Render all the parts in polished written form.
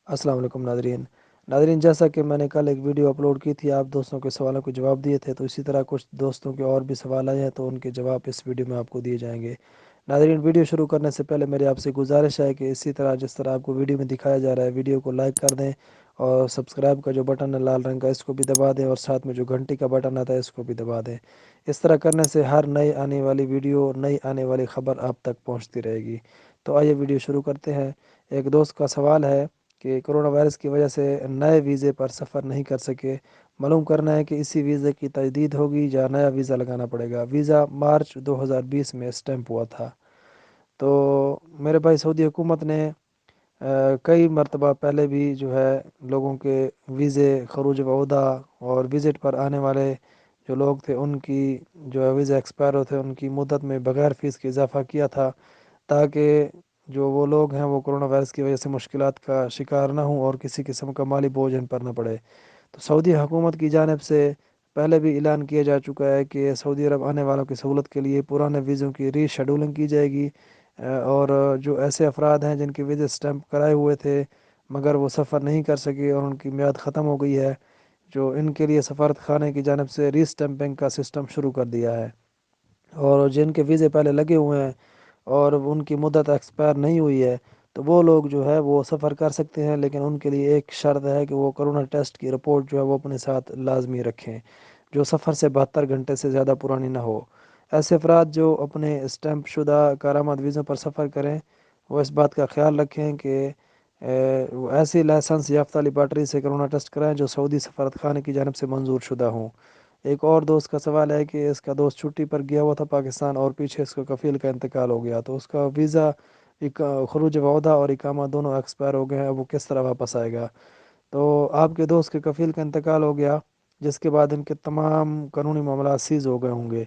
السلام علیکم ناظرین، جیسا کہ میں نے کل ایک ویڈیو اپلوڈ کی تھی، آپ دوستوں کے سوالوں کے جواب دیے تھے، تو اسی طرح کچھ دوستوں کے اور بھی سوال آئے ہیں تو ان کے جواب اس ویڈیو میں آپ کو دیے جائیں گے۔ ناظرین، ویڈیو شروع کرنے سے پہلے میری آپ سے گزارش ہے کہ اسی طرح جس طرح آپ کو ویڈیو میں دکھایا جا رہا ہے، ویڈیو کو لائک کر دیں اور سبسکرائب کا جو بٹن ہے لال رنگ کا، اس کو بھی دبا دیں، اور ساتھ میں جو گھنٹی کا بٹن آتا ہے اس کو بھی دبا دیں۔ اس طرح کرنے سے ہر نئی آنے والی ویڈیو، نئی آنے والی خبر آپ تک پہنچتی رہے گی۔ تو آئیے ویڈیو شروع کرتے ہیں۔ ایک دوست کا سوال ہے کہ کرونا وائرس کی وجہ سے نئے ویزے پر سفر نہیں کر سکے، معلوم کرنا ہے کہ اسی ویزے کی تجدید ہوگی یا نیا ویزا لگانا پڑے گا۔ ویزا مارچ 2020 میں اسٹیمپ ہوا تھا۔ تو میرے بھائی، سعودی حکومت نے کئی مرتبہ پہلے بھی جو ہے لوگوں کے ویزے خروج وعودہ اور وزٹ پر آنے والے جو لوگ تھے ان کی جو ویزا ایکسپائر ہوتے ان کی مدت میں بغیر فیس کے اضافہ کیا تھا، تاکہ جو وہ لوگ ہیں وہ کرونا وائرس کی وجہ سے مشکلات کا شکار نہ ہوں اور کسی قسم کا مالی بوجھ ان پر نہ پڑے۔ تو سعودی حکومت کی جانب سے پہلے بھی اعلان کیا جا چکا ہے کہ سعودی عرب آنے والوں کی سہولت کے لیے پرانے ویزوں کی ری شیڈولنگ کی جائے گی، اور جو ایسے افراد ہیں جن کے ویزے اسٹیمپ کرائے ہوئے تھے مگر وہ سفر نہیں کر سکے اور ان کی میعاد ختم ہو گئی ہے، جو ان کے لیے سفارت خانے کی جانب سے ری اسٹیمپنگ کا سسٹم شروع کر دیا ہے، اور جن کے ویزے پہلے لگے ہوئے ہیں اور ان کی مدت ایکسپائر نہیں ہوئی ہے تو وہ لوگ جو ہے وہ سفر کر سکتے ہیں، لیکن ان کے لیے ایک شرط ہے کہ وہ کرونا ٹیسٹ کی رپورٹ جو ہے وہ اپنے ساتھ لازمی رکھیں، جو سفر سے 72 گھنٹے سے زیادہ پرانی نہ ہو۔ ایسے افراد جو اپنے اسٹیمپ شدہ کارآمد ویزوں پر سفر کریں وہ اس بات کا خیال رکھیں کہ وہ ایسی لائسنس یافتہ لیبارٹری سے کرونا ٹیسٹ کرائیں جو سعودی سفارت خانے کی جانب سے منظور شدہ ہوں۔ ایک اور دوست کا سوال ہے کہ اس کا دوست چھٹی پر گیا ہوا تھا پاکستان اور پیچھے اس کو کفیل کا انتقال ہو گیا، تو اس کا ویزا خروج وعودہ اور اقامہ دونوں ایکسپائر ہو گئے ہیں، اب وہ کس طرح واپس آئے گا؟ تو آپ کے دوست کے کفیل کا انتقال ہو گیا، جس کے بعد ان کے تمام قانونی معاملات سیز ہو گئے ہوں گے۔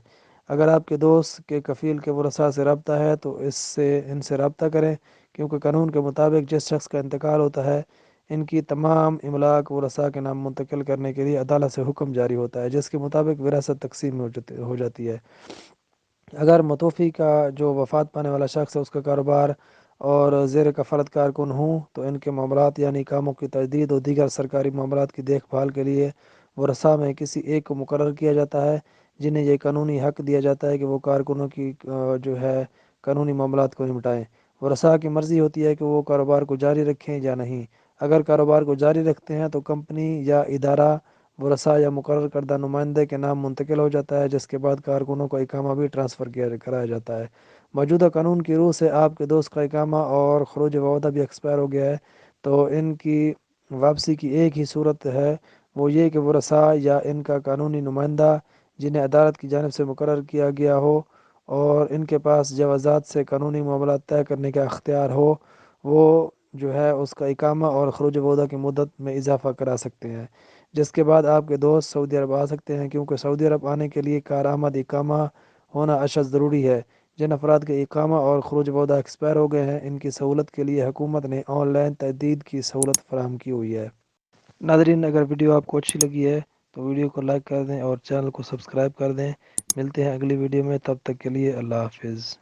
اگر آپ کے دوست کے کفیل کے ورثاء سے رابطہ ہے تو ان سے رابطہ کریں، کیونکہ قانون کے مطابق جس شخص کا انتقال ہوتا ہے ان کی تمام املاک ورثاء کے نام منتقل کرنے کے لیے عدالت سے حکم جاری ہوتا ہے، جس کے مطابق وراثت تقسیم ہو جاتی ہے۔ اگر متوفی کا جو وفات پانے والا شخص ہے اس کا کاروبار اور زیر کفالت کارکن ہوں تو ان کے معاملات یعنی کاموں کی تجدید اور دیگر سرکاری معاملات کی دیکھ بھال کے لیے ورثاء میں کسی ایک کو مقرر کیا جاتا ہے، جنہیں یہ قانونی حق دیا جاتا ہے کہ وہ کارکنوں کی جو ہے قانونی معاملات کو نمٹائیں۔ ورثاء کی مرضی ہوتی ہے کہ وہ کاروبار کو جاری رکھیں یا نہیں۔ اگر کاروبار کو جاری رکھتے ہیں تو کمپنی یا ادارہ ورثاء یا مقرر کردہ نمائندے کے نام منتقل ہو جاتا ہے، جس کے بعد کارکنوں کا اقامہ بھی ٹرانسفر کرایا جاتا ہے۔ موجودہ قانون کی روح سے آپ کے دوست کا اقامہ اور خروج وعودہ بھی ایکسپائر ہو گیا ہے، تو ان کی واپسی کی ایک ہی صورت ہے، وہ یہ کہ ورثاء یا ان کا قانونی نمائندہ جنہیں عدالت کی جانب سے مقرر کیا گیا ہو اور ان کے پاس جوازات سے قانونی معاملات طے کرنے کا اختیار ہو، وہ جو ہے اس کا اقامہ اور خروج وعودہ کی مدت میں اضافہ کرا سکتے ہیں، جس کے بعد آپ کے دوست سعودی عرب آ سکتے ہیں، کیونکہ سعودی عرب آنے کے لیے کارآمد اقامہ ہونا اشد ضروری ہے۔ جن افراد کے اقامہ اور خروج وعودہ ایکسپائر ہو گئے ہیں ان کی سہولت کے لیے حکومت نے آن لائن تجدید کی سہولت فراہم کی ہوئی ہے۔ ناظرین، اگر ویڈیو آپ کو اچھی لگی ہے تو ویڈیو کو لائک کر دیں اور چینل کو سبسکرائب کر دیں۔ ملتے ہیں اگلی ویڈیو میں، تب تک کے لیے اللہ حافظ۔